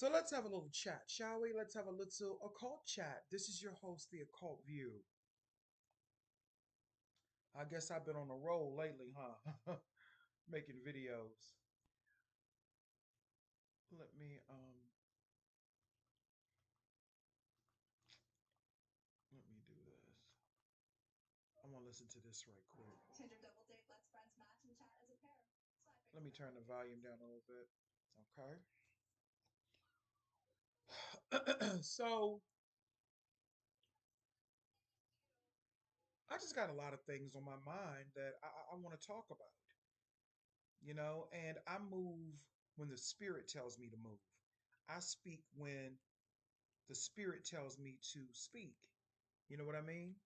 So let's have a little chat, shall we? Let's have a little occult chat. This is your host, The Occult View. I guess I've been on a roll lately, huh? Making videos. Let me let me do this. I want to listen to this right quick. Tinder double date lets friends match and chat as a pair. Let me turn the volume down a little bit. Okay. So I just got a lot of things on my mind that I want to talk about, and I move when the spirit tells me to move. I speak when the spirit tells me to speak. You know what I mean?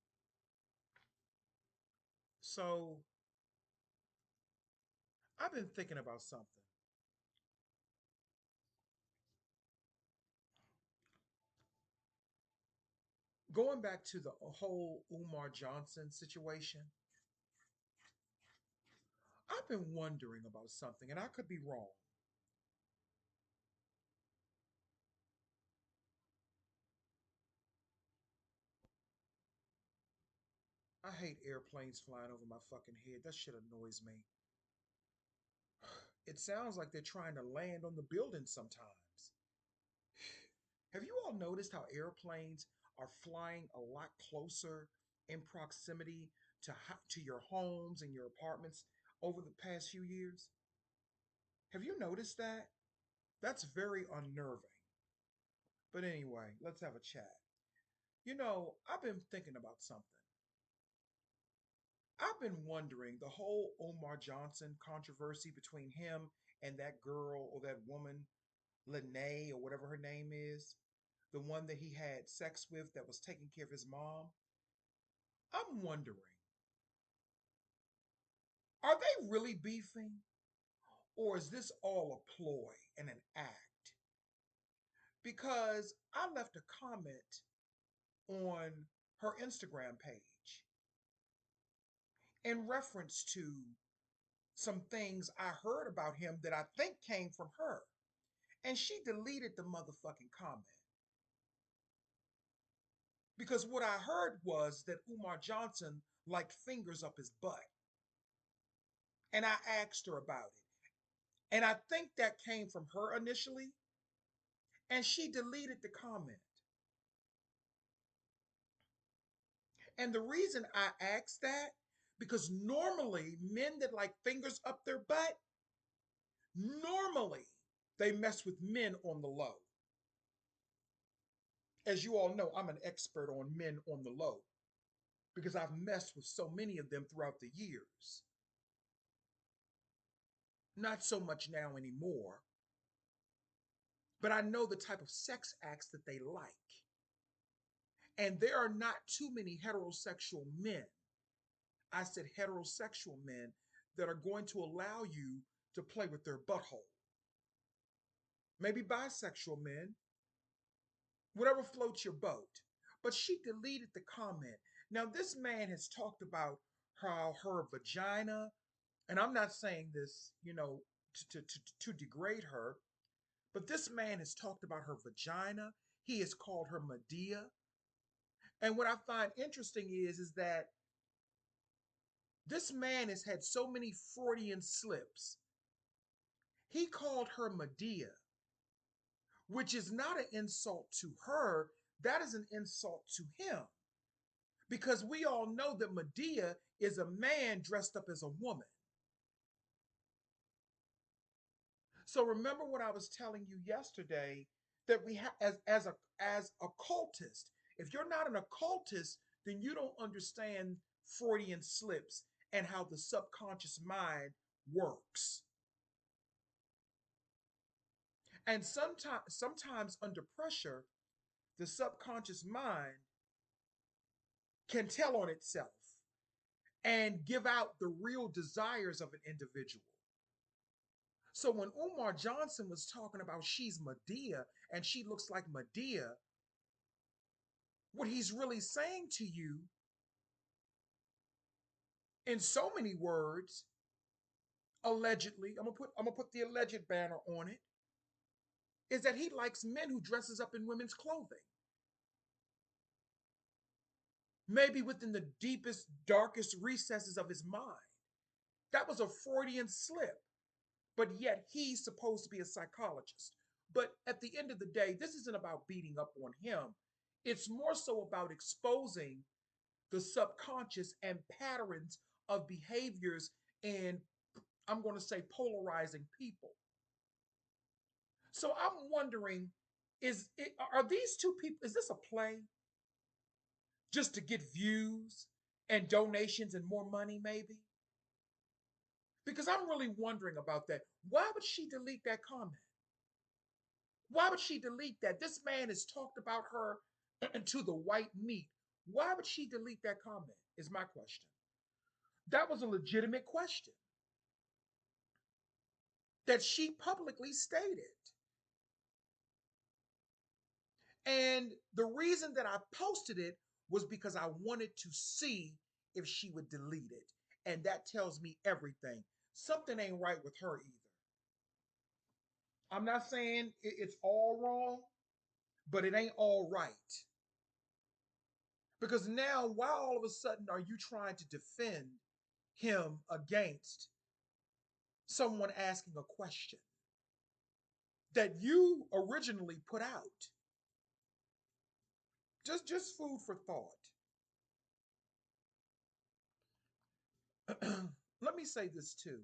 So I've been thinking about something. Going back to the whole Umar Johnson situation, I've been wondering about something, and I could be wrong. I hate airplanes flying over my fucking head. That shit annoys me. It sounds like they're trying to land on the building sometimes. Have you all noticed how airplanes are flying a lot closer in proximity to your homes and your apartments over the past few years? Have you noticed that? That's very unnerving. But anyway, let's have a chat. I've been thinking about something. I've been wondering the whole Omar Johnson controversy between him and that girl or that woman, Lene or whatever her name is, the one that he had sex with that was taking care of his mom. I'm wondering, are they really beefing? Or is this all a ploy and an act? Because I left a comment on her Instagram page in reference to some things I heard about him that I think came from her. And she deleted the motherfucking comment. Because what I heard was that Umar Johnson liked fingers up his butt. And I asked her about it. And I think that came from her initially. And she deleted the comment. And the reason I asked that, because normally men that like fingers up their butt, normally they mess with men on the low. As you all know, I'm an expert on men on the low because I've messed with so many of them throughout the years. Not so much now anymore, but I know the type of sex acts that they like. And there are not too many heterosexual men, I said heterosexual men, that are going to allow you to play with their butthole. Maybe bisexual men, whatever floats your boat. But she deleted the comment. Now, this man has talked about how her vagina, and I'm not saying this, to degrade her, but this man has talked about her vagina. He has called her Medea. And what I find interesting is that this man has had so many Freudian slips. He called her Medea, which is not an insult to her. That is an insult to him. Because we all know that Medea is a man dressed up as a woman. So remember what I was telling you yesterday, that we have as occultist. If you're not an occultist, then you don't understand Freudian slips and how the subconscious mind works. And sometimes under pressure, the subconscious mind can tell on itself and give out the real desires of an individual. So when Umar Johnson was talking about she's Medea and she looks like Medea, what he's really saying to you in so many words, allegedly, I'm gonna put the alleged banner on it. is that he likes men who dresses up in women's clothing. Maybe within the deepest, darkest recesses of his mind. That was a Freudian slip, but yet he's supposed to be a psychologist. But at the end of the day, this isn't about beating up on him. It's more so about exposing the subconscious and patterns of behaviors and, I'm going to say, polarizing people. So I'm wondering, are these two people, is this a play just to get views and donations and more money maybe? Because I'm really wondering about that. Why would she delete that comment? Why would she delete that? This man has talked about her to the white meat. Why would she delete that comment? Is my question. That was a legitimate question that she publicly stated. And the reason that I posted it was because I wanted to see if she would delete it. And that tells me everything. Something ain't right with her either. I'm not saying it's all wrong, but it ain't all right. Because now, why all of a sudden are you trying to defend him against someone asking a question that you originally put out? Just food for thought. Let me say this too.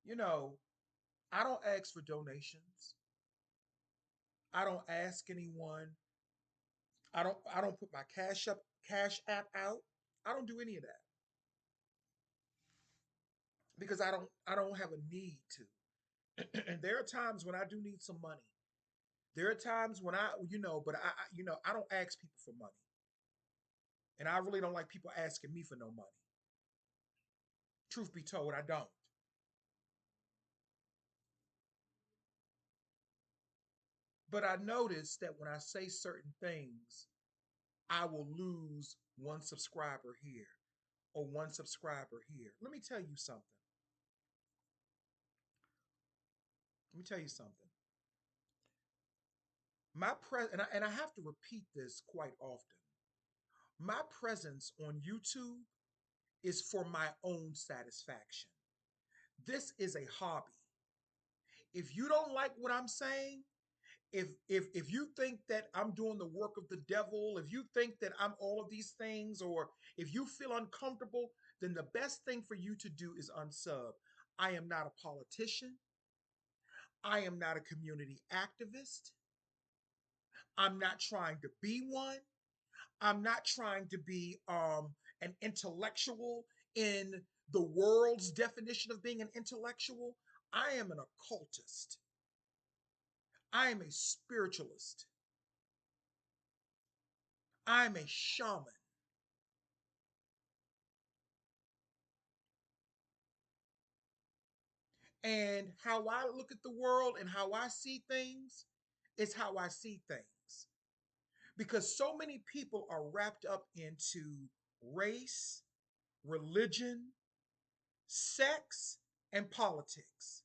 You know, I don't ask for donations. I don't ask anyone. I don't put my cash app out. I don't do any of that because I don't have a need to. And there are times when I do need some money. There are times when but I don't ask people for money. And I really don't like people asking me for no money. Truth be told, I don't. But I notice that when I say certain things, I will lose one subscriber here or one subscriber here. Let me tell you something. Let me tell you something. And I have to repeat this quite often. My presence on YouTube is for my own satisfaction. This is a hobby. If you don't like what I'm saying, if you think that I'm doing the work of the devil, if you think that I'm all of these things, or if you feel uncomfortable, then the best thing for you to do is unsub. I am not a politician. I am not a community activist. I'm not trying to be one. I'm not trying to be an intellectual in the world's definition of being an intellectual. I am an occultist. I am a spiritualist. I'm a shaman. And how I look at the world and how I see things is how I see things. Because so many people are wrapped up into race, religion, sex, and politics.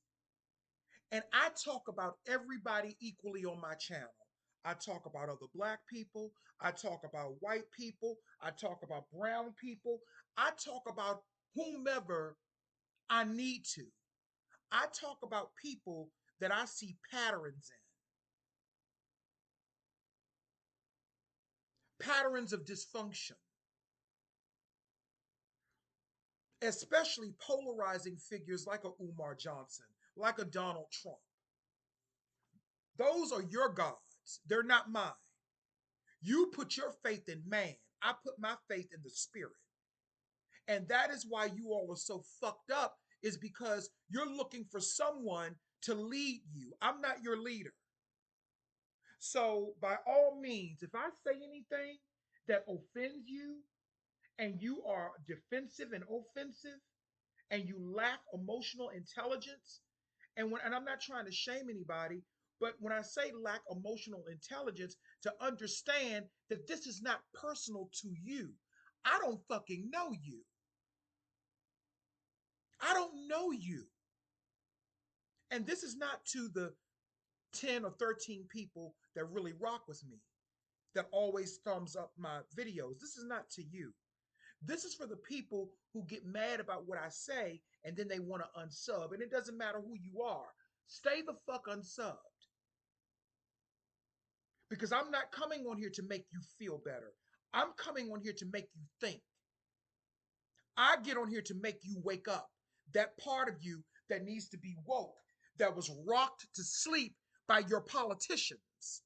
And I talk about everybody equally on my channel. I talk about other black people. I talk about white people. I talk about brown people. I talk about whomever I need to. I talk about people that I see patterns in, patterns of dysfunction, especially polarizing figures like a Umar Johnson, like a Donald Trump. Those are your gods. They're not mine. You put your faith in man. I put my faith in the spirit. And that is why you all are so fucked up, is because you're looking for someone to lead you. I'm not your leader. So, by all means, if I say anything that offends you and you are defensive and offensive and you lack emotional intelligence, and I'm not trying to shame anybody, but when I say lack emotional intelligence, to understand that this is not personal to you. I don't fucking know you. I don't know you. And this is not to the 10 or 13 people that really rock with me, that always thumbs up my videos. This is not to you. This is for the people who get mad about what I say and then they want to unsub. And it doesn't matter who you are. Stay the fuck unsubbed. Because I'm not coming on here to make you feel better. I'm coming on here to make you think. I get on here to make you wake up. That part of you that needs to be woke, that was rocked to sleep by your politicians,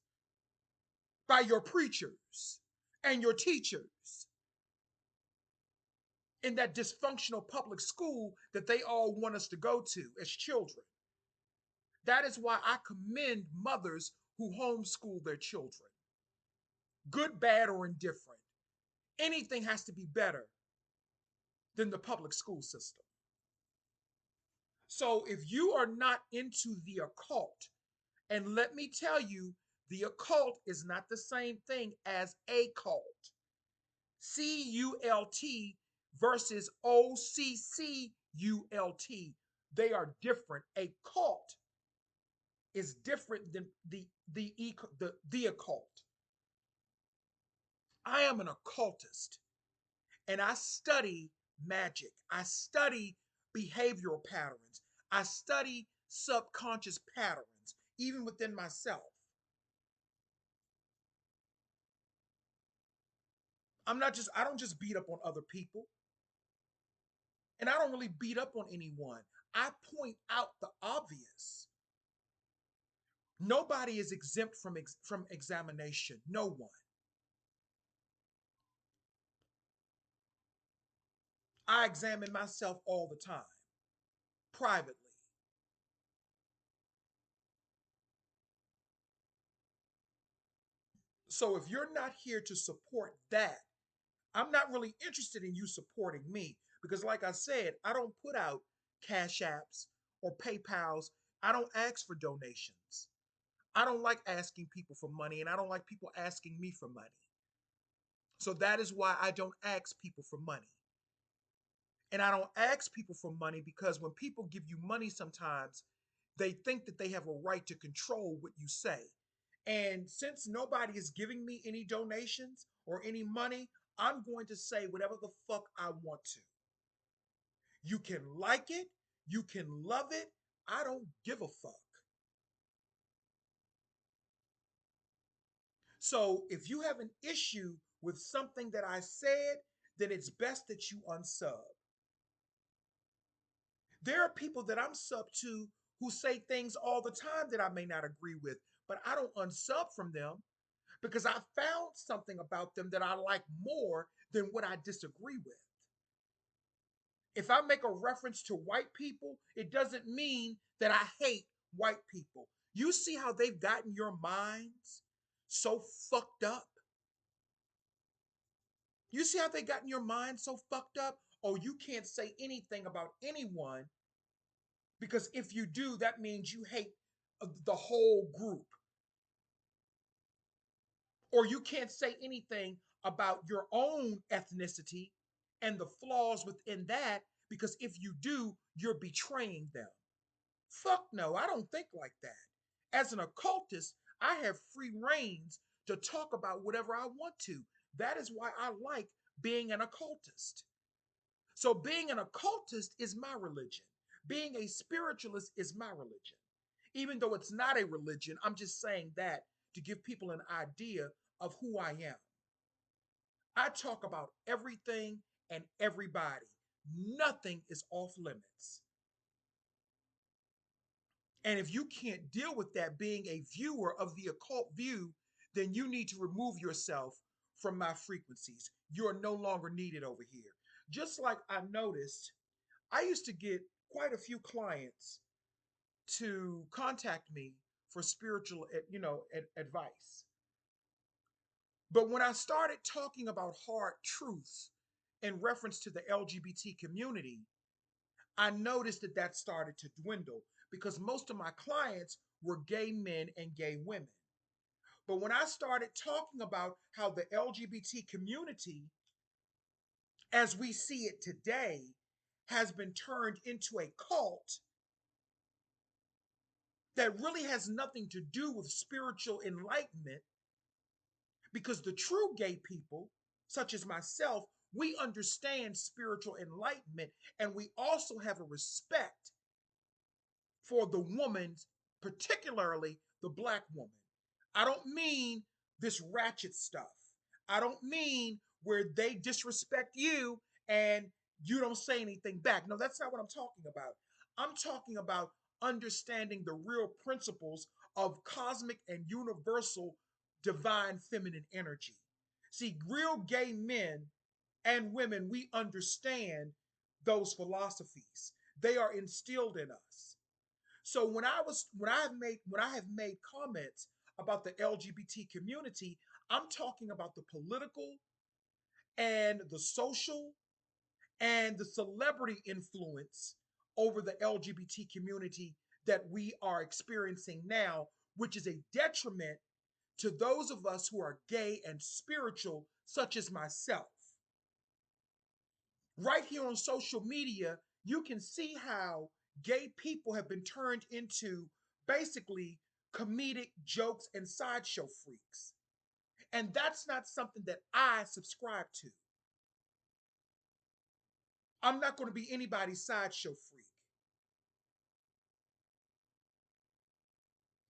by your preachers, and your teachers in that dysfunctional public school that they all want us to go to as children. That is why I commend mothers who homeschool their children, good, bad, or indifferent. Anything has to be better than the public school system. So if you are not into the occult, and let me tell you, the occult is not the same thing as a cult. CULT versus OCCULT. They are different. A cult is different than the occult. I am an occultist and I study magic. I study behavioral patterns. I study subconscious patterns, even within myself. I don't just beat up on other people, and I don't really beat up on anyone. I point out the obvious. Nobody is exempt from examination. No one. I examine myself all the time, privately. So if you're not here to support that, I'm not really interested in you supporting me because, like I said, I don't put out cash apps or PayPals. I don't ask for donations. I don't like asking people for money, and I don't like people asking me for money. So that is why I don't ask people for money. And I don't ask people for money because when people give you money sometimes, they think that they have a right to control what you say. And since nobody is giving me any donations or any money, I'm going to say whatever the fuck I want to. You can like it, you can love it. I don't give a fuck. So if you have an issue with something that I said, then it's best that you unsub. There are people that I'm sub to who say things all the time that I may not agree with, but I don't unsub from them because I found something about them that I like more than what I disagree with. If I make a reference to white people, it doesn't mean that I hate white people. You see how they've gotten your minds so fucked up? You see how they gotten your mind so fucked up? Oh, you can't say anything about anyone because if you do, that means you hate the whole group. Or you can't say anything about your own ethnicity and the flaws within that because if you do, you're betraying them. Fuck no, I don't think like that. As an occultist, I have free reins to talk about whatever I want to. That is why I like being an occultist. So, being an occultist is my religion. Being a spiritualist is my religion. Even though it's not a religion, I'm just saying that to give people an idea of who I am. I talk about everything and everybody. Nothing is off limits. And if you can't deal with that being a viewer of the occult view, then you need to remove yourself from my frequencies. You're no longer needed over here. Just like I noticed, I used to get quite a few clients to contact me for spiritual, advice. But when I started talking about hard truths in reference to the LGBT community, I noticed that that started to dwindle because most of my clients were gay men and gay women. But when I started talking about how the LGBT community, as we see it today, has been turned into a cult, that really has nothing to do with spiritual enlightenment, because the true gay people, such as myself, we understand spiritual enlightenment, and we also have a respect for the woman, particularly the black woman. I don't mean this ratchet stuff. I don't mean where they disrespect you and you don't say anything back. No, that's not what I'm talking about. I'm talking about understanding the real principles of cosmic and universal divine feminine energy. See, real gay men and women, we understand those philosophies. They are instilled in us. So when I have made comments about the LGBT community, I'm talking about the political and the social and the celebrity influence over the LGBT community that we are experiencing now, which is a detriment to those of us who are gay and spiritual, such as myself. Right here on social media, you can see how gay people have been turned into basically comedic jokes and sideshow freaks. And that's not something that I subscribe to. I'm not going to be anybody's sideshow freak.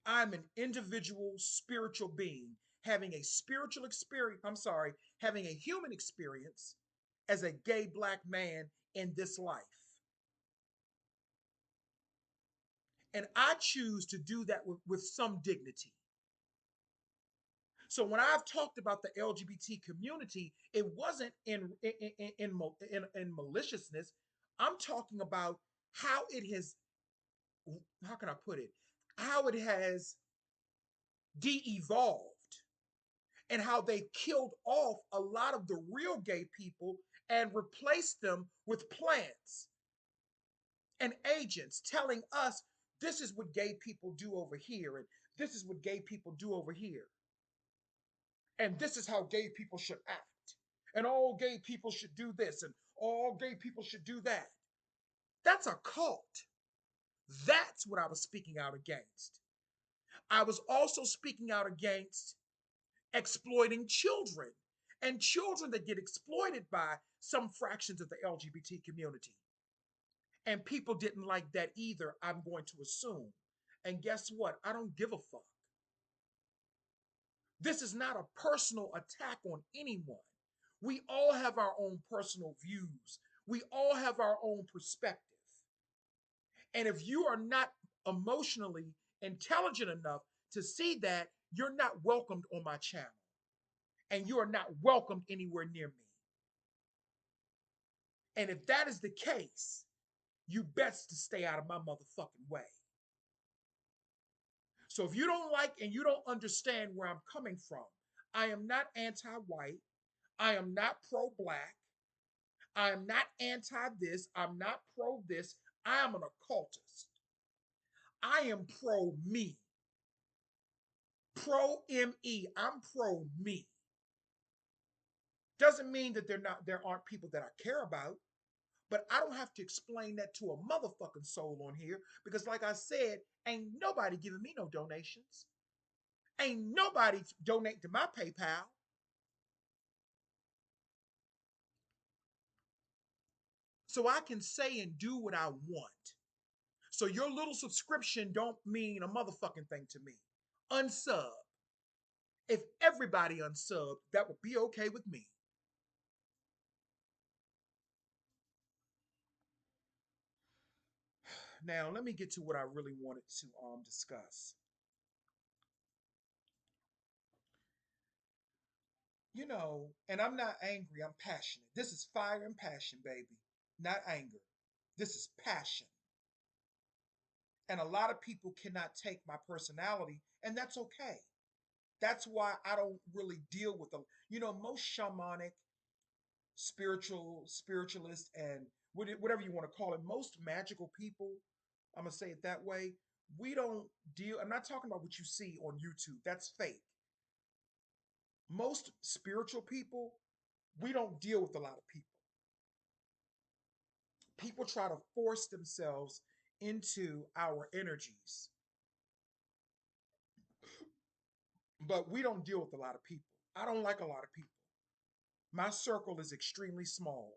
I'm an individual spiritual being having a spiritual experience, I'm sorry, having a human experience as a gay black man in this life. And I choose to do that with some dignity. So when I've talked about the LGBT community, it wasn't in maliciousness. I'm talking about how it has, how can I put it, how it has de-evolved and how they killed off a lot of the real gay people and replaced them with plants and agents telling us this is what gay people do over here and this is what gay people do over here. And this is how gay people should act. And all gay people should do this, and all gay people should do that. That's a cult. That's what I was speaking out against. I was also speaking out against exploiting children and children that get exploited by some fractions of the LGBT community. And people didn't like that either, I'm going to assume. And guess what? I don't give a fuck. This is not a personal attack on anyone. We all have our own personal views. We all have our own perspective. And if you are not emotionally intelligent enough to see that, you're not welcomed on my channel. And you are not welcomed anywhere near me. And if that is the case, you best to stay out of my motherfucking way. So if you don't like and you don't understand where I'm coming from, I am not anti-white. I am not pro-black. I am not anti this. I'm not pro this. I am an occultist. I am pro me. Pro ME. I'm pro me. Doesn't mean that there aren't people that I care about, but I don't have to explain that to a motherfucking soul on here because like I said, ain't nobody giving me no donations. Ain't nobody donate to my PayPal. So I can say and do what I want. So your little subscription don't mean a motherfucking thing to me. Unsub. If everybody unsubbed, that would be okay with me. Now, let me get to what I really wanted to discuss. And I'm not angry, I'm passionate. This is fire and passion, baby, not anger. This is passion. And a lot of people cannot take my personality, and that's okay. That's why I don't really deal with them. Most shamanic, spiritualists, and whatever you want to call it, most magical people, I'm gonna say it that way. We don't deal. I'm not talking about what you see on YouTube. That's fake. Most spiritual people, we don't deal with a lot of people. People try to force themselves into our energies. But we don't deal with a lot of people. I don't like a lot of people. My circle is extremely small.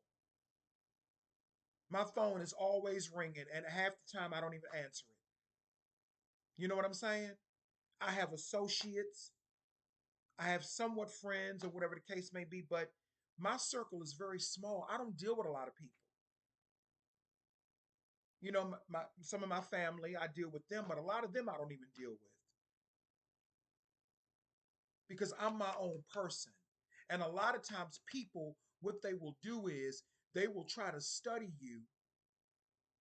My phone is always ringing, and half the time I don't even answer it. You know what I'm saying? I have associates, I have somewhat friends, or whatever the case may be, but my circle is very small. I don't deal with a lot of people. You know, some of my family, I deal with them, but a lot of them I don't even deal with because I'm my own person. And a lot of times, people, what they will do is they will try to study you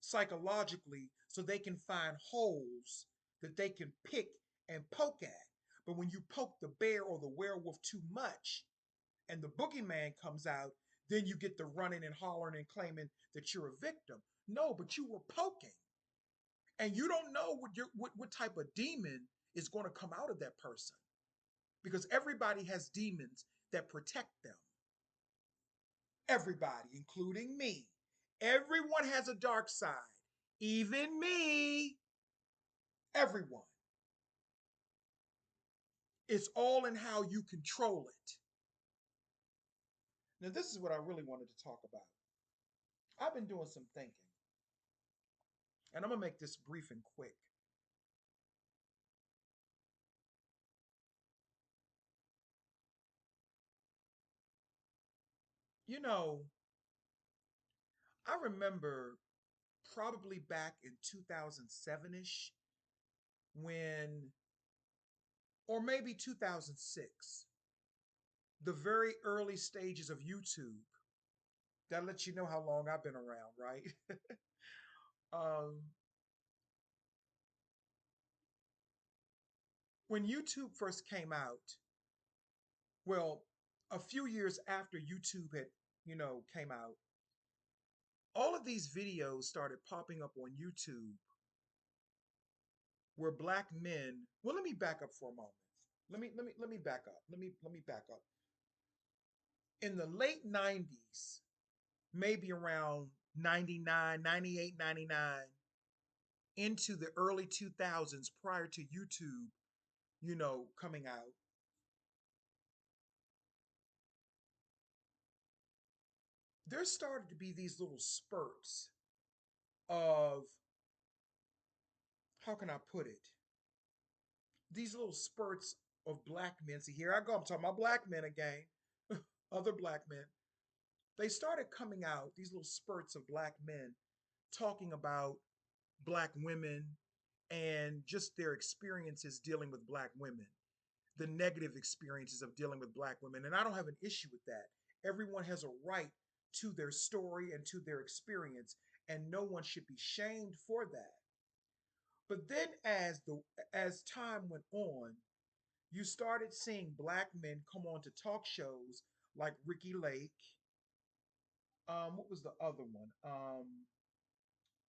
psychologically so they can find holes that they can pick and poke at. But when you poke the bear or the werewolf too much and the boogeyman comes out, then you get the running and hollering and claiming that you're a victim. No, but you were poking. And you don't know what type of demon is going to come out of that person because everybody has demons that protect them. Everybody, including me. Everyone has a dark side, even me. Everyone. It's all in how you control it. Now, this is what I really wanted to talk about. I've been doing some thinking, and I'm going to make this brief and quick. You know, I remember probably back in 2007 ish when, or maybe 2006, the very early stages of YouTube. That lets you know how long I've been around, right? um, when YouTube first came out, well, a few years after YouTube had, came out, all of these videos started popping up on YouTube where black men, well, let me back up for a moment. Let me back up. Let me back up. In the late 90s, maybe around 99, 98, 99, into the early 2000s prior to YouTube, coming out, there started to be these little spurts of, how can I put it? These little spurts of black men. See, here I go. I'm talking about black men again. Other black men. They started coming out, these little spurts of black men talking about black women and just their experiences dealing with black women, the negative experiences of dealing with black women. And I don't have an issue with that. Everyone has a right to their story and to their experience, and no one should be shamed for that. But then as time went on, you started seeing black men come on to talk shows like Ricky Lake. What was the other one?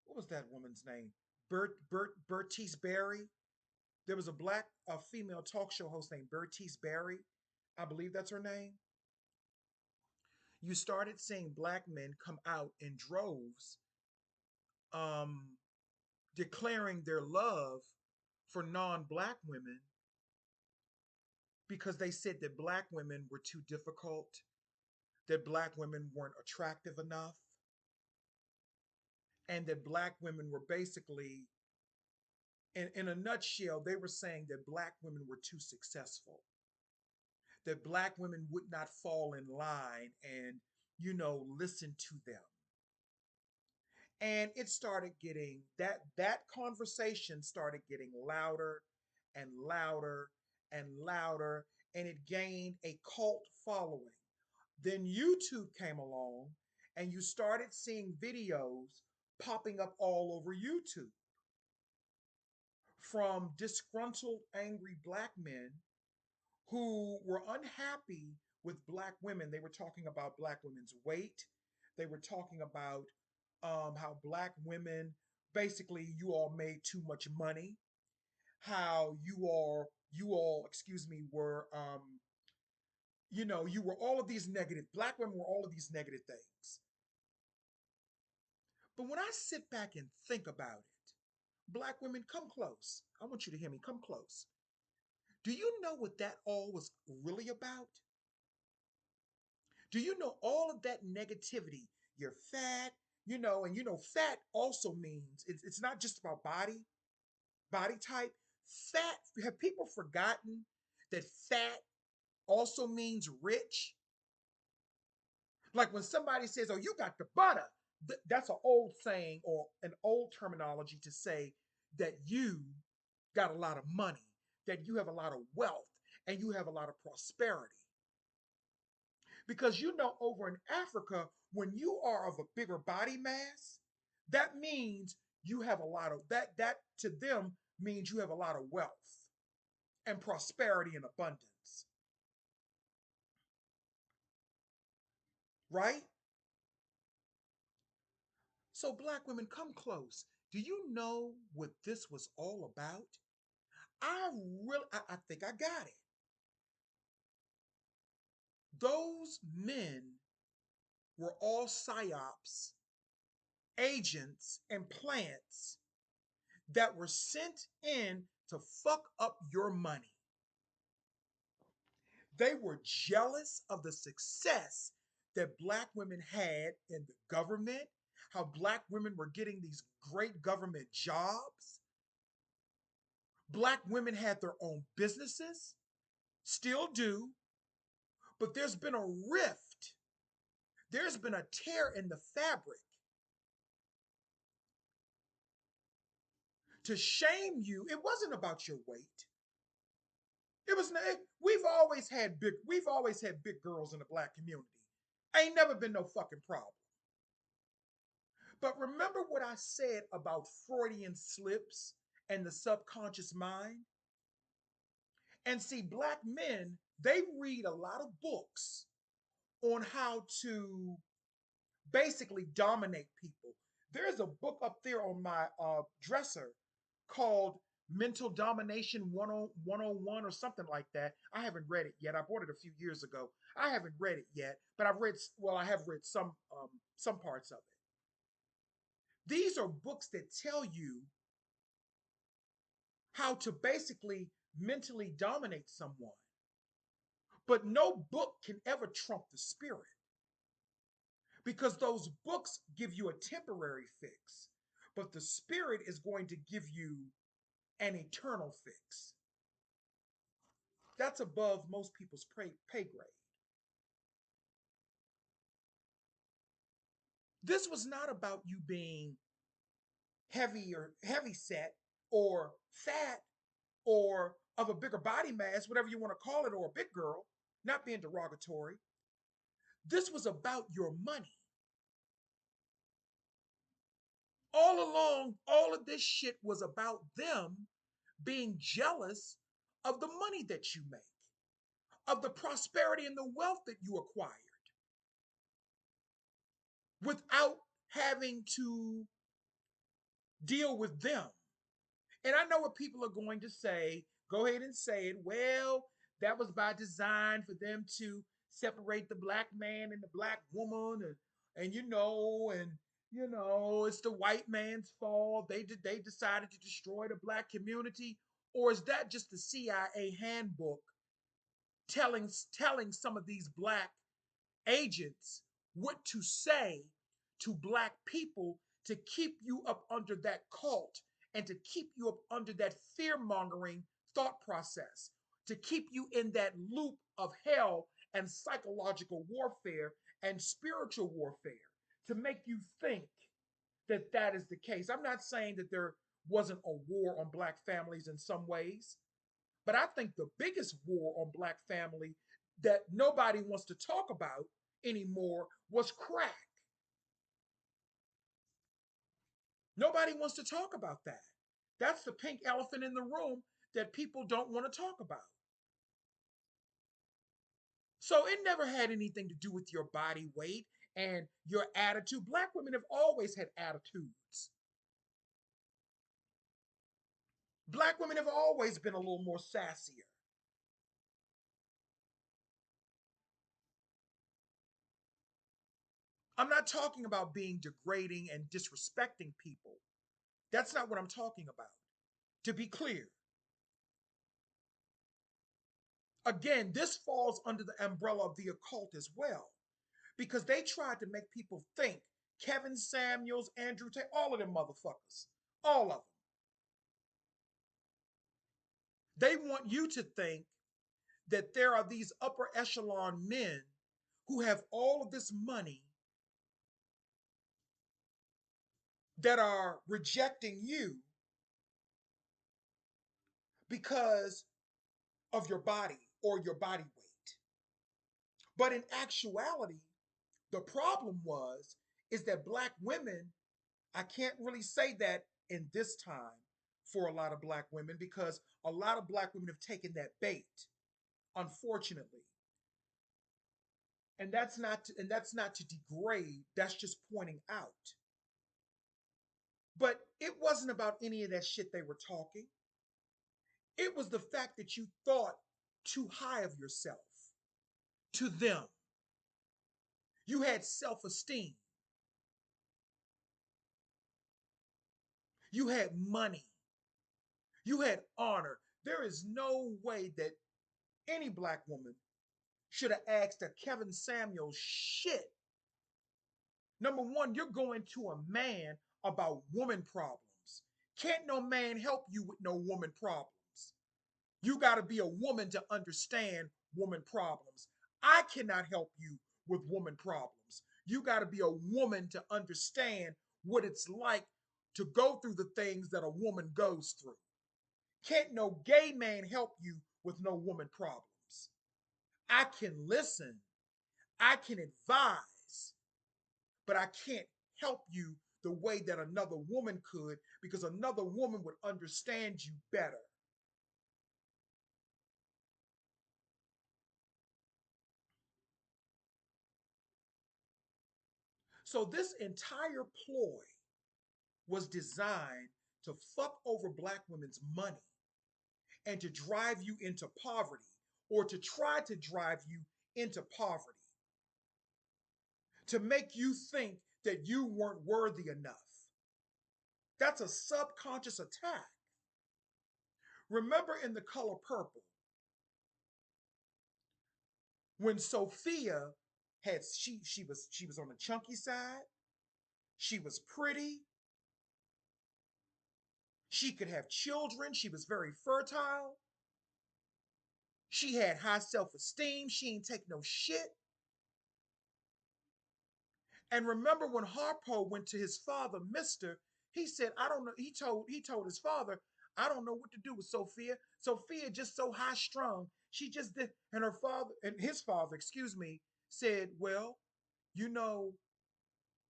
What was that woman's name? Bertice Berry. There was a female talk show host named Bertice Berry. I believe that's her name. You started seeing black men come out in droves, um, declaring their love for non-black women because they said that black women were too difficult, that black women weren't attractive enough, and that black women were basically, in a nutshell, they were saying that black women were too successful, that black women would not fall in line and, listen to them. And it started getting that conversation started getting louder and louder and louder, and it gained a cult following. Then YouTube came along and you started seeing videos popping up all over YouTube from disgruntled, angry black men who were unhappy with black women. They were talking about black women's weight. They were talking about how black women, basically, you all made too much money. How excuse me, were, you were all of these negative, black women were all of these negative things. But when I sit back and think about it, black women, come close. I want you to hear me. Come close. Do you know what that all was really about? Do you know all of that negativity? You're fat, and fat also means it's not just about body type. Fat, have people forgotten that fat also means rich? Like when somebody says, "Oh, you got the butter," that's an old saying or an old terminology to say that you got a lot of money, that you have a lot of wealth, and you have a lot of prosperity. Because over in Africa, when you are of a bigger body mass, that means you have a lot of that to them means you have a lot of wealth and prosperity and abundance, right? So black women, come close. Do you know what this was all about? I think I got it. Those men were all psyops, agents, and plants that were sent in to fuck up your money. They were jealous of the success that black women had in the government, how black women were getting these great government jobs. Black women had their own businesses, still do, but there's been a rift. There's been a tear in the fabric to shame you. It wasn't about your weight. It was not, we've always had big girls in the black community. Ain't never been no fucking problem. But remember what I said about Freudian slips and the subconscious mind? And see, black men, they read a lot of books on how to basically dominate people. There's a book up there on my dresser called Mental Domination 101 or something like that. I haven't read it yet. I bought it a few years ago. I haven't read it yet, but I have read some parts of it. These are books that tell you how to basically mentally dominate someone. But no book can ever trump the spirit because those books give you a temporary fix, but the spirit is going to give you an eternal fix. That's above most people's pay grade. This was not about you being heavy or heavy set or fat or of a bigger body mass, whatever you want to call it, or a big girl, not being derogatory. This was about your money. All along, all of this shit was about them being jealous of the money that you make, of the prosperity and the wealth that you acquired without having to deal with them. And I know what people are going to say. Go ahead and say it. Well, that was by design for them to separate the black man and the black woman, and it's the white man's fault. They decided to destroy the black community, or is that just the CIA handbook telling some of these black agents what to say to black people to keep you up under that cult and to keep you up under that fear mongering thought process, to keep you in that loop of hell and psychological warfare and spiritual warfare, to make you think that that is the case. I'm not saying that there wasn't a war on black families in some ways, but I think the biggest war on black family that nobody wants to talk about anymore was crack. Nobody wants to talk about that. That's the pink elephant in the room that people don't want to talk about. So it never had anything to do with your body weight and your attitude. Black women have always had attitudes. Black women have always been a little more sassier. I'm not talking about being degrading and disrespecting people. That's not what I'm talking about. To be clear, Again, this falls under the umbrella of the occult as well, because they tried to make people think Kevin Samuels, Andrew Tate, all of them motherfuckers, all of them. They want you to think that there are these upper echelon men who have all of this money that are rejecting you because of your body or your body weight. But in actuality, the problem is that black women, I can't really say that in this time for a lot of black women because a lot of black women have taken that bait, unfortunately. And that's not to degrade, that's just pointing out. But it wasn't about any of that shit they were talking. It was the fact that you thought too high of yourself to them. You had self esteem, you had money, you had honor. There is no way that any black woman should have asked a Kevin Samuels shit. Number one, you're going to a man about woman problems. Can't no man help you with no woman problems. You got to be a woman to understand woman problems. I cannot help you with woman problems. You got to be a woman to understand what it's like to go through the things that a woman goes through. Can't no gay man help you with no woman problems. I can listen, I can advise, but I can't help you the way that another woman could because another woman would understand you better. So this entire ploy was designed to fuck over black women's money and to drive you into poverty or to try to drive you into poverty, to make you think that you weren't worthy enough. That's a subconscious attack. Remember in The Color Purple, when Sophia she was on the chunky side, she was pretty, she could have children, she was very fertile, she had high self-esteem, she ain't take no shit. And remember when Harpo went to his father, Mister, he said, I don't know. He told his father, I don't know what to do with Sophia. Sophia just so high strung. She just did, and her father and his father, excuse me, said, well, you know,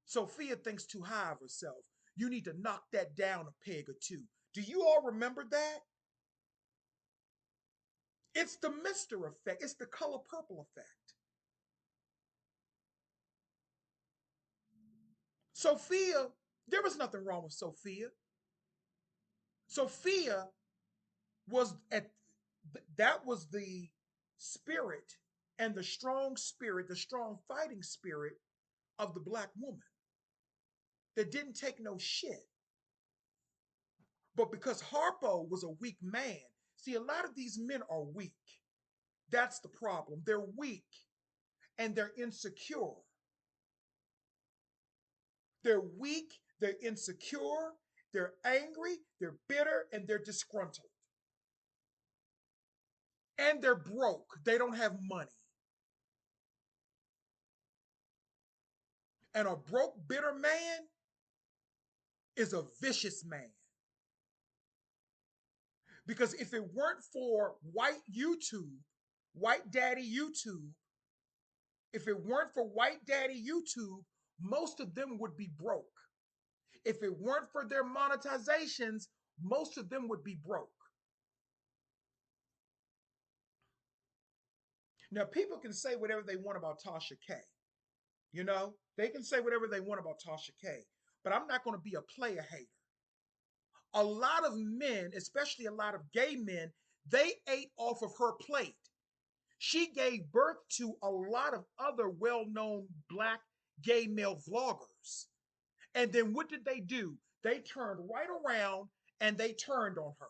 Sophia thinks too high of herself. You need to knock that down a peg or two. Do you all remember that? It's the Mister effect. It's the Color Purple effect. Sophia, there was nothing wrong with Sophia. Sophia was at that was the spirit and the strong spirit, the strong fighting spirit of the black woman that didn't take no shit. But because Harpo was a weak man, see, a lot of these men are weak. That's the problem. They're weak and they're insecure. They're weak, they're insecure, they're angry, they're bitter, and they're disgruntled. And they're broke. They don't have money. And a broke, bitter man is a vicious man. Because if it weren't for white YouTube, white daddy YouTube, if it weren't for white daddy YouTube, most of them would be broke. If it weren't for their monetizations, most of them would be broke. Now, people can say whatever they want about Tasha K. You know, they can say whatever they want about Tasha K. But I'm not going to be a player hater. A lot of men, especially a lot of gay men, they ate off of her plate. She gave birth to a lot of other well known black gay male vloggers. And then what did they do? They turned right around and they turned on her.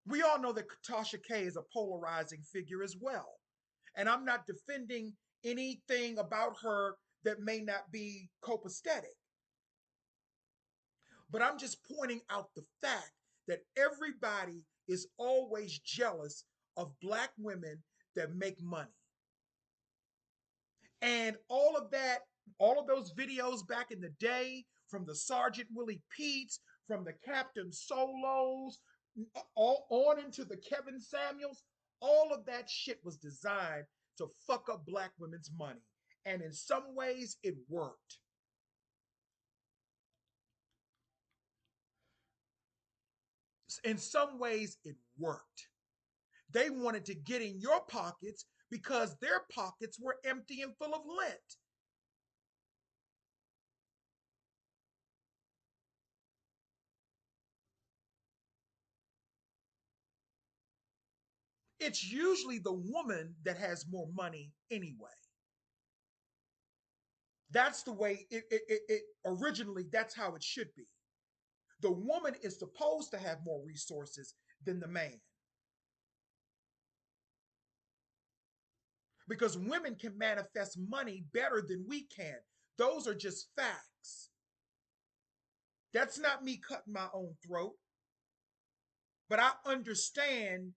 We all know that Tasha K is a polarizing figure as well. And I'm not defending anything about her that may not be copacetic, but I'm just pointing out the fact that everybody is always jealous of Black women that make money. And all of that, all of those videos back in the day from the Sergeant Willie Peets, from the Captain Solos, all on into the Kevin Samuels, all of that shit was designed to fuck up Black women's money. And in some ways, it worked. In some ways, it worked. They wanted to get in your pockets because their pockets were empty and full of lint. It's usually the woman that has more money anyway. That's the way it originally, that's how it should be. The woman is supposed to have more resources than the man because women can manifest money better than we can. Those are just facts. That's not me cutting my own throat, but I understand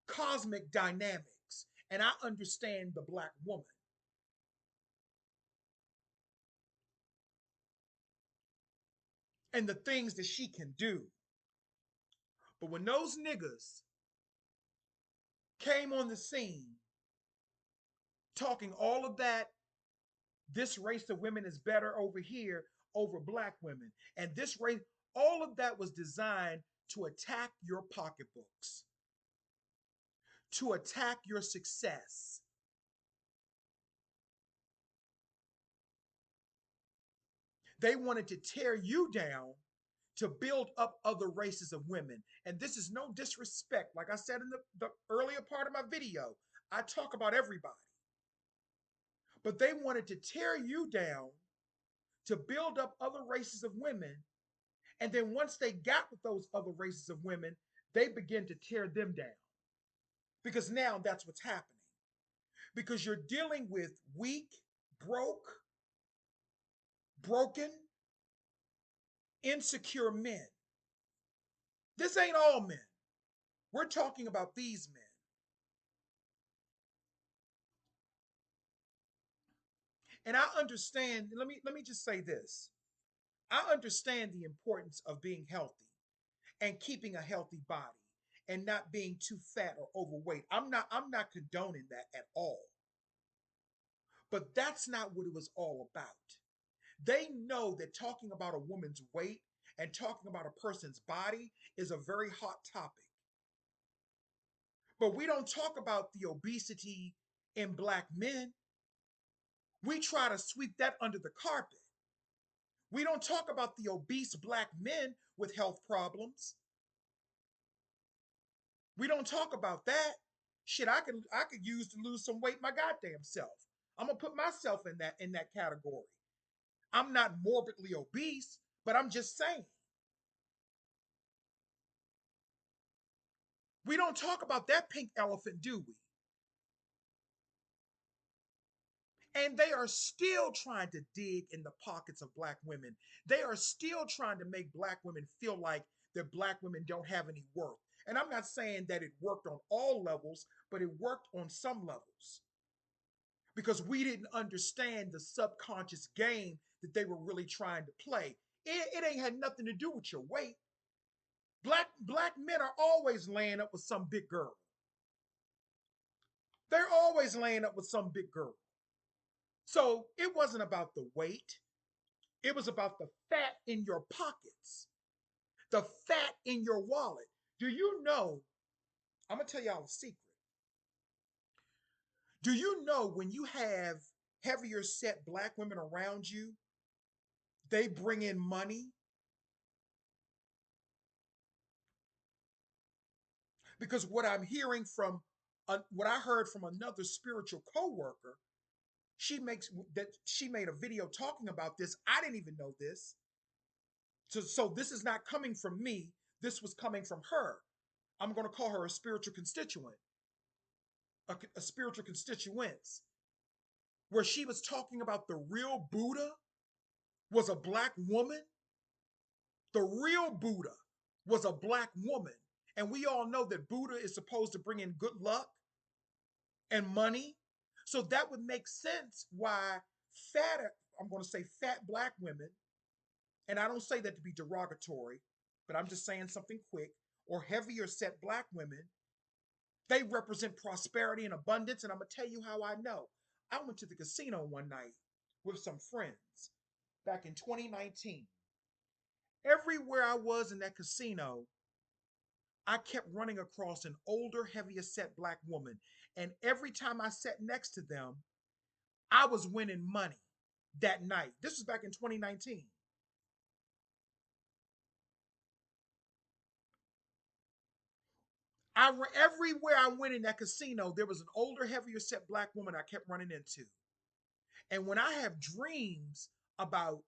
cosmic dynamics and I understand the Black woman and the things that she can do. But when those niggas came on the scene talking all of that, this race of women is better over here over Black women, and this race, all of that was designed to attack your pocketbooks, to attack your success. They wanted to tear you down to build up other races of women. And this is no disrespect. Like I said in the earlier part of my video, I talk about everybody. But they wanted to tear you down to build up other races of women. And then once they got with those other races of women, they begin to tear them down. Because now that's what's happening. Because you're dealing with weak, broken, insecure men. This ain't all men. We're talking about these men. And I understand, let me just say this. I understand the importance of being healthy and keeping a healthy body and not being too fat or overweight. I'm not condoning that at all. But that's not what it was all about. They know that talking about a woman's weight and talking about a person's body is a very hot topic. But we don't talk about the obesity in Black men. We try to sweep that under the carpet. We don't talk about the obese Black men with health problems. We don't talk about that. Shit, I could use to lose some weight my goddamn self. I'm gonna put myself in that category. I'm not morbidly obese, but I'm just saying. We don't talk about that pink elephant, do we? And they are still trying to dig in the pockets of Black women. They are still trying to make Black women feel like that Black women don't have any worth. And I'm not saying that it worked on all levels, but it worked on some levels because we didn't understand the subconscious game that they were really trying to play. It ain't had nothing to do with your weight. Black men are always laying up with some big girl. They're always laying up with some big girl. So it wasn't about the weight. It was about the fat in your pockets, the fat in your wallet. Do you know? I'm going to tell y'all a secret. Do you know when you have heavier set Black women around you, they bring in money? Because what I'm hearing from, what I heard from another spiritual coworker, she made a video talking about this. I didn't even know this. So this is not coming from me. This was coming from her. I'm going to call her a spiritual constituent, a spiritual constituents, where she was talking about the real Buddha was a black woman. The real Buddha was a black woman. And we all know that Buddha is supposed to bring in good luck and money. So that would make sense why fat, I'm going to say fat black women, and I don't say that to be derogatory, but I'm just saying something quick, or heavier set black women, they represent prosperity and abundance. And I'm going to tell you how I know. I went to the casino one night with some friends back in 2019. Everywhere I was in that casino, I kept running across an older, heavier set black woman. And every time I sat next to them, I was winning money that night. This was back in 2019. Everywhere I went in that casino, there was an older, heavier set black woman I kept running into. And when I have dreams about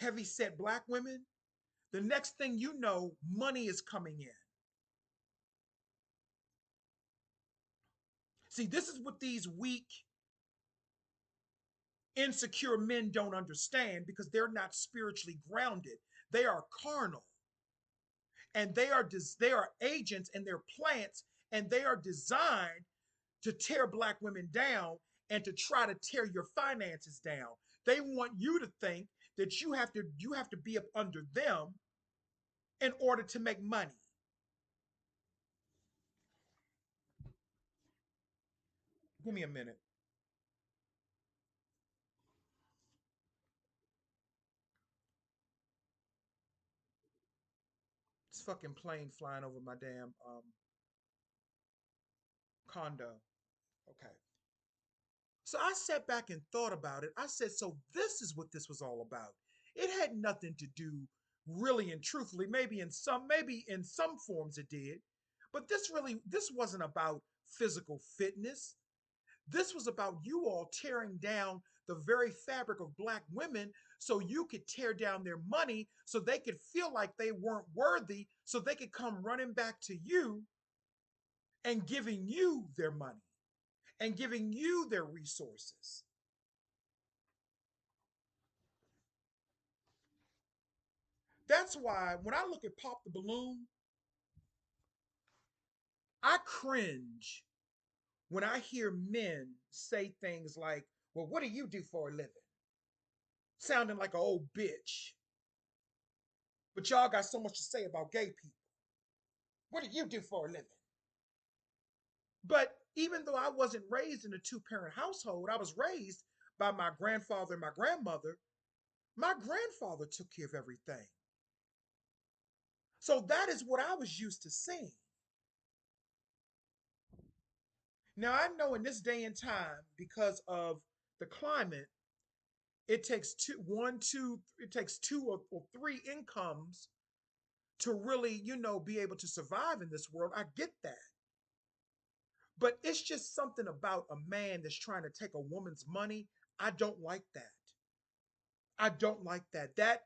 heavy set black women, the next thing you know, money is coming in. See, this is what these weak, insecure men don't understand because they're not spiritually grounded. They are carnal, and they are agents and they're plants, and they are designed to tear black women down and to try to tear your finances down. They want you to think that you have to be up under them in order to make money. Give me a minute. It's fucking plane flying over my damn condo. Okay. So I sat back and thought about it. I said, so this is what this was all about. It had nothing to do really and truthfully, maybe in some forms it did, but this wasn't about physical fitness. This was about you all tearing down the very fabric of black women so you could tear down their money so they could feel like they weren't worthy, so they could come running back to you and giving you their money and giving you their resources. That's why when I look at Pop the Balloon, I cringe when I hear men say things like, well, what do you do for a living? Sounding like an old bitch. But y'all got so much to say about gay people. What do you do for a living? But even though I wasn't raised in a two-parent household, I was raised by my grandfather and my grandmother. My grandfather took care of everything. So that is what I was used to seeing. Now I know in this day and time, because of the climate, it takes two or three incomes to really, be able to survive in this world. I get that. But it's just something about a man that's trying to take a woman's money. I don't like that. I don't like that. That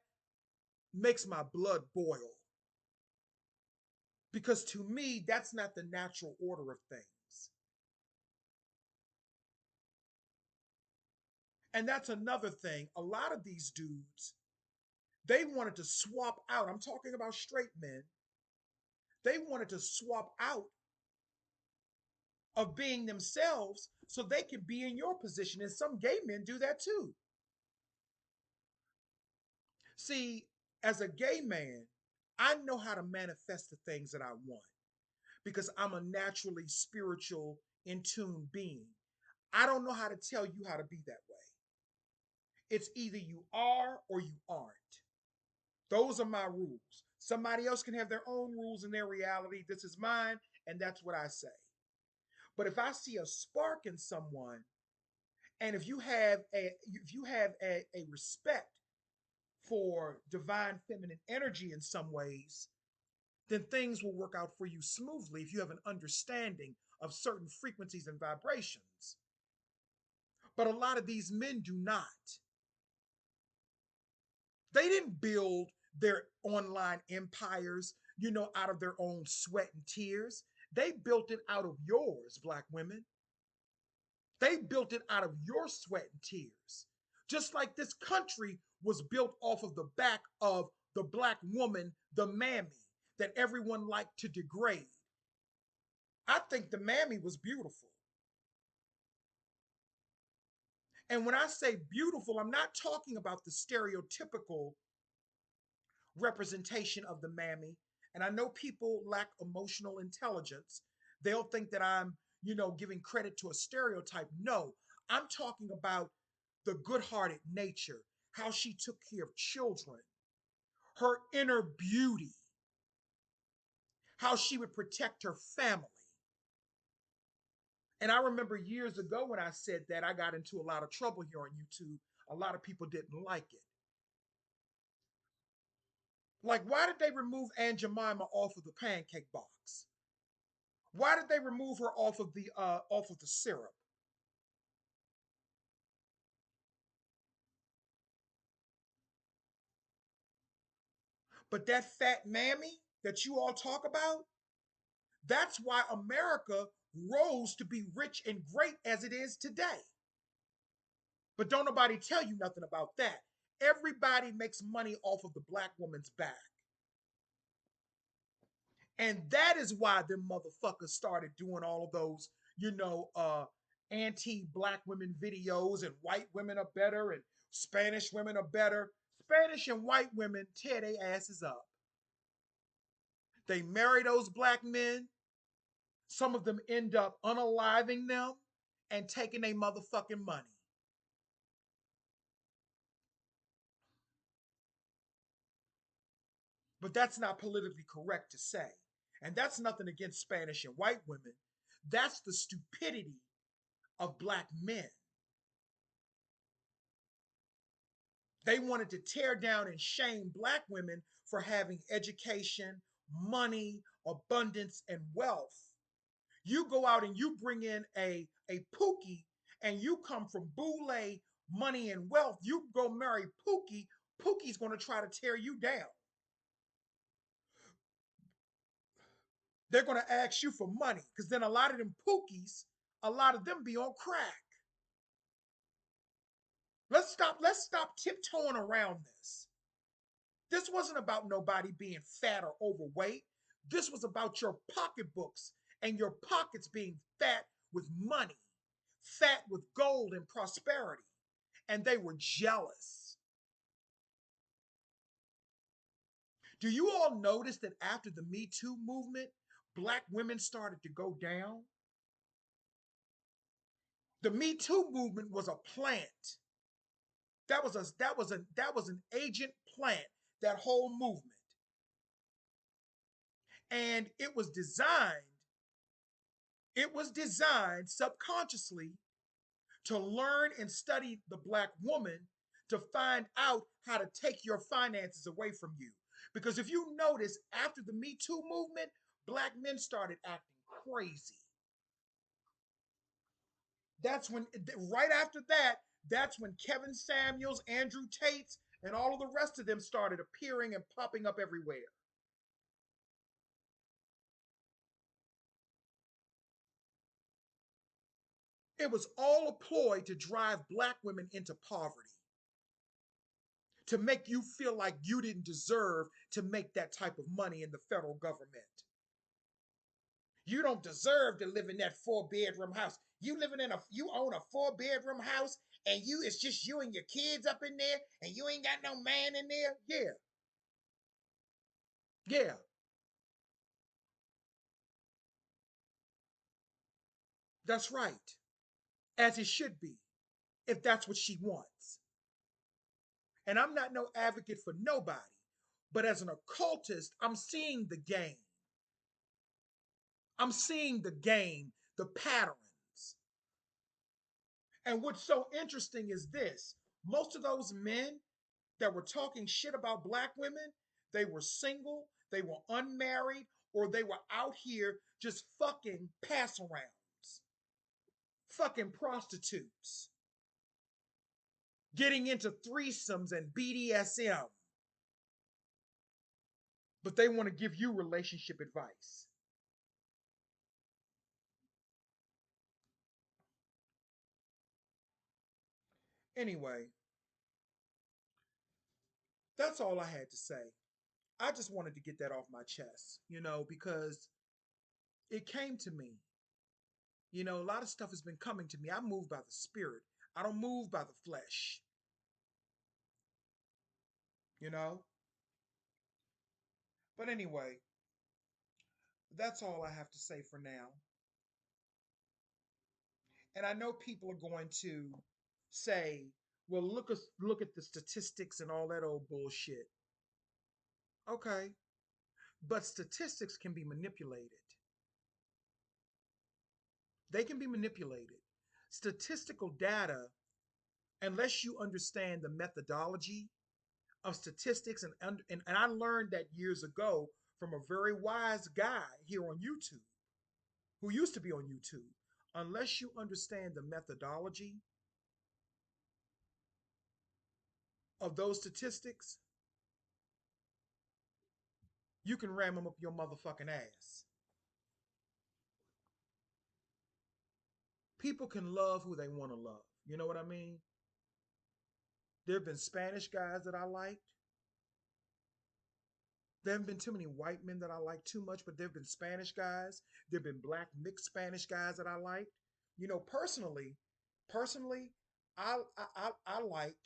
makes my blood boil because to me, that's not the natural order of things. And that's another thing. A lot of these dudes, they wanted to swap out. I'm talking about straight men. They wanted to swap out of being themselves so they could be in your position. And some gay men do that too. See, as a gay man, I know how to manifest the things that I want because I'm a naturally spiritual, in tune being. I don't know how to tell you how to be that way. It's either you are or you aren't. Those are my rules. Somebody else can have their own rules in their reality. This is mine, and that's what I say. But if I see a spark in someone, and if you have a respect for divine feminine energy in some ways, then things will work out for you smoothly if you have an understanding of certain frequencies and vibrations. But a lot of these men do not. They didn't build their online empires, out of their own sweat and tears. They built it out of yours, Black women. They built it out of your sweat and tears. Just like this country was built off of the back of the Black woman, the mammy, that everyone liked to degrade. I think the mammy was beautiful. And when I say beautiful, I'm not talking about the stereotypical representation of the mammy. And I know people lack emotional intelligence. They'll think that I'm, giving credit to a stereotype. No, I'm talking about the good hearted nature, how she took care of children, her inner beauty, how she would protect her family. And I remember years ago when I said that, I got into a lot of trouble here on YouTube. A lot of people didn't like it. Like, why did they remove Aunt Jemima off of the pancake box? Why did they remove her off of the syrup? But that fat mammy that you all talk about, that's why America rose to be rich and great as it is today. But don't nobody tell you nothing about that. Everybody makes money off of the Black woman's back. And that is why them motherfuckers started doing all of those, anti-Black women videos, and white women are better and Spanish women are better. Spanish and white women tear their asses up. They marry those Black men. Some of them end up unaliving them and taking their motherfucking money. But that's not politically correct to say. And that's nothing against Spanish and white women. That's the stupidity of Black men. They wanted to tear down and shame Black women for having education, money, abundance, and wealth. You go out and you bring in a Pookie, and you come from Boule, money, and wealth. You go marry Pookie, Pookie's going to try to tear you down. They're going to ask you for money, because then a lot of them Pookies, a lot of them be on crack. Let's stop tiptoeing around this. This wasn't about nobody being fat or overweight. This was about your pocketbooks and your pockets being fat with money, fat with gold and prosperity. And they were jealous. Do you all notice that after the Me Too movement, Black women started to go down? The Me Too movement was a plant. That was an agent plant, that whole movement. And it was designed subconsciously to learn and study the Black woman, to find out how to take your finances away from you. Because if you notice, after the Me Too movement, Black men started acting crazy. That's when, right after that, that's when Kevin Samuels, Andrew Tate's, and all of the rest of them started appearing and popping up everywhere. It was all a ploy to drive Black women into poverty, to make you feel like you didn't deserve to make that type of money in the federal government. You don't deserve to live in that four-bedroom house. You own a four-bedroom house, and it's just you and your kids up in there, and you ain't got no man in there. Yeah, yeah, that's right. As it should be, if that's what she wants. And I'm not no advocate for nobody, but as an occultist, I'm seeing the game. I'm seeing the game, the patterns. And what's so interesting is this: most of those men that were talking shit about Black women, they were single, they were unmarried, or they were out here just fucking pass arounds, fucking prostitutes, getting into threesomes and BDSM. but they want to give you relationship advice. Anyway, that's all I had to say. I just wanted to get that off my chest, because it came to me. A lot of stuff has been coming to me. I move by the spirit. I don't move by the flesh, you know? But anyway, that's all I have to say for now. And I know people are going to say, well, look at the statistics and all that old bullshit. Okay, but statistics can be manipulated. They can be manipulated. Statistical data, unless you understand the methodology of statistics, and I learned that years ago from a very wise guy here on YouTube who used to be on YouTube. Unless you understand the methodology of those statistics, you can ram them up your motherfucking ass. People can love who they want to love. You know what I mean? There have been Spanish guys that I liked. There haven't been too many white men that I like too much, but there have been Spanish guys. There have been black mixed Spanish guys that I liked. Personally, I like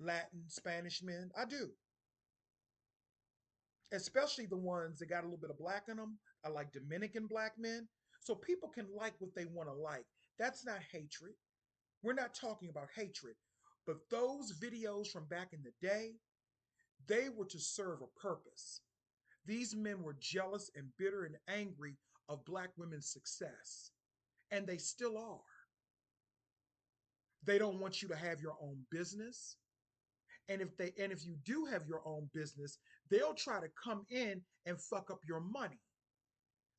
Latin Spanish men. I do, especially the ones that got a little bit of black in them. I like Dominican black men. So people can like what they want to like. That's not hatred. We're not talking about hatred. But those videos from back in the day, they were to serve a purpose. These men were jealous and bitter and angry of black women's success, and they still are. They don't want you to have your own business. And if you do have your own business, they'll try to come in and fuck up your money.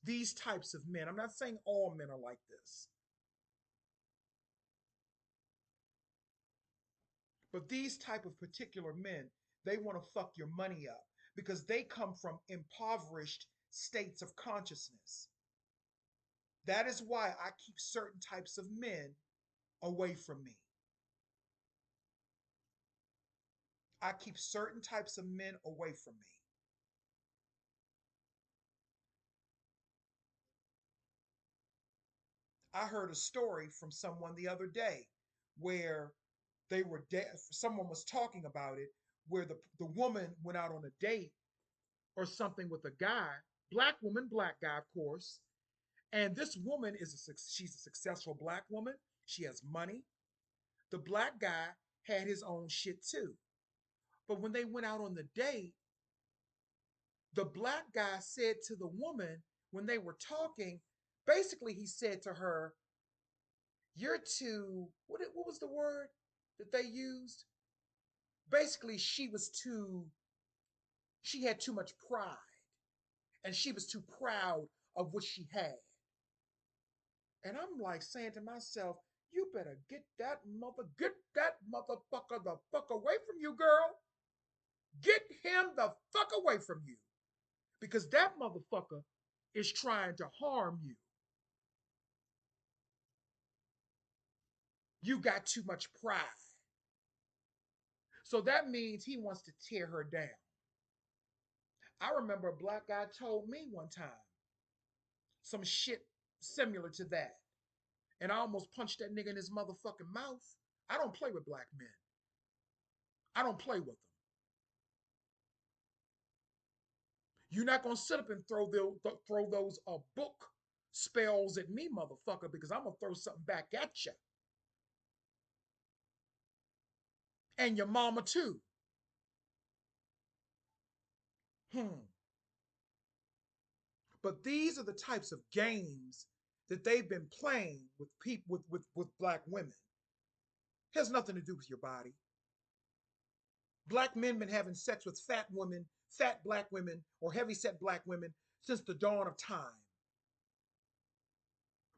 These types of men, I'm not saying all men are like this, but these type of particular men, they want to fuck your money up because they come from impoverished states of consciousness. That is why I keep certain types of men away from me. I keep certain types of men away from me. I heard a story from someone the other day where someone was talking about it, where the woman went out on a date or something with a guy, black woman, black guy, of course. And this woman she's a successful black woman. She has money. The black guy had his own shit too. But when they went out on the date, the black guy said to the woman when they were talking, basically he said to her, "You're too what was the word that they used? Basically, she had too much pride, and she was too proud of what she had." And I'm like saying to myself, you better get that motherfucker the fuck away from you, girl. Get him the fuck away from you. Because that motherfucker is trying to harm you. You got too much pride. So that means he wants to tear her down. I remember a black guy told me one time some shit similar to that. And I almost punched that nigga in his motherfucking mouth. I don't play with black men. I don't play with them. You're not gonna sit up and throw those book spells at me, motherfucker, because I'm gonna throw something back at you and your mama too. Hmm. But these are the types of games that they've been playing with people with black women. It has nothing to do with your body. Black men been having sex with fat women, fat black women, or heavy set black women since the dawn of time.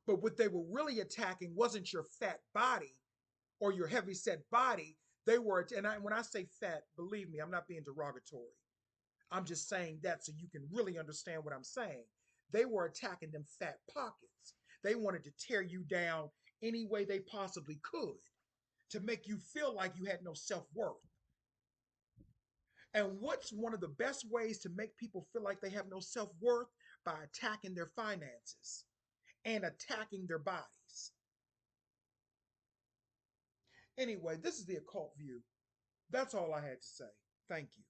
But what they were really attacking wasn't your fat body or your heavy set body. When I say fat, believe me, I'm not being derogatory. I'm just saying that so you can really understand what I'm saying. They were attacking them fat pockets. They wanted to tear you down any way they possibly could to make you feel like you had no self worth. And what's one of the best ways to make people feel like they have no self worth? By attacking their finances and attacking their bodies. Anyway, this is the occult view. That's all I had to say. Thank you.